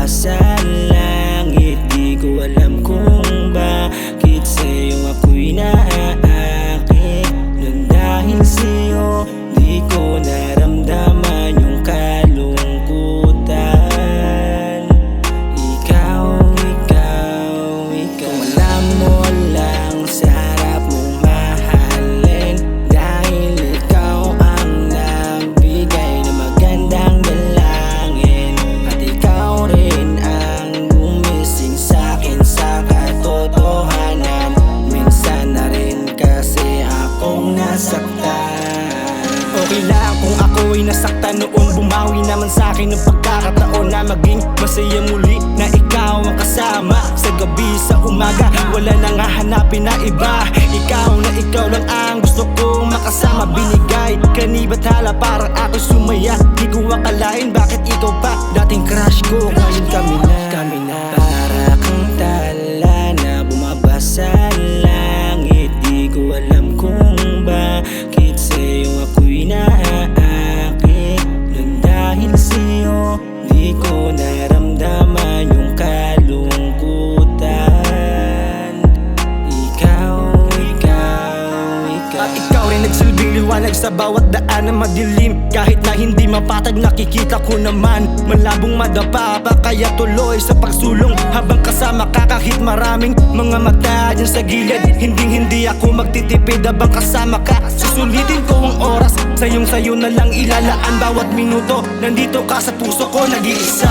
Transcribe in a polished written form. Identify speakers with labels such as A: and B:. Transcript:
A: Sa langit, di ko alam kung bakit sa'yo ako'y naaakit. Nang dahil sa'yo, di ko naramdaman yung kalungkutan. Ikaw, kung alam mo lang sa harap mong mahalin, dahil ikaw ang nagbigay na magandang dalangin, at ikaw rin ang gumising sa'kin sa katotohanan. Minsan na rin kasi akong nasaktan. Okay lang kung ako'y nasaktan noon, bumawi naman sa'kin ng pagkakataon na maging masaya muli, na ikaw ang kasama sa gabi, sa umaga. Wala nang hahanapin na iba, ikaw lang ang gusto kong makasama. Binigay ka ni Bathala, parang ako'y sumaya. Di ko akalain bakit ikaw pa, dating crush ko, ngayon kami na. Para kang tala na bumaba sa langit, di ko alam kung bakit sa'yo ako'y naaakit. Nang dahil sa'yo, di ko naramdaman yung kalungkutan. Ikaw. At ikaw rin nagsilbing liwanag sa bawat daan na madilim. Kahit na hindi mapatag, nakikita ko naman malabong madapa pa, kaya tuloy sa pagsulong. Habang kasama ka kahit maraming mga mata dyan sa gilid, hindi ako magtitipid habang kasama ka. Susulitin ko ang oras, sayo na lang ilalaan bawat minuto. Nandito ka sa puso ko, nag-iisa.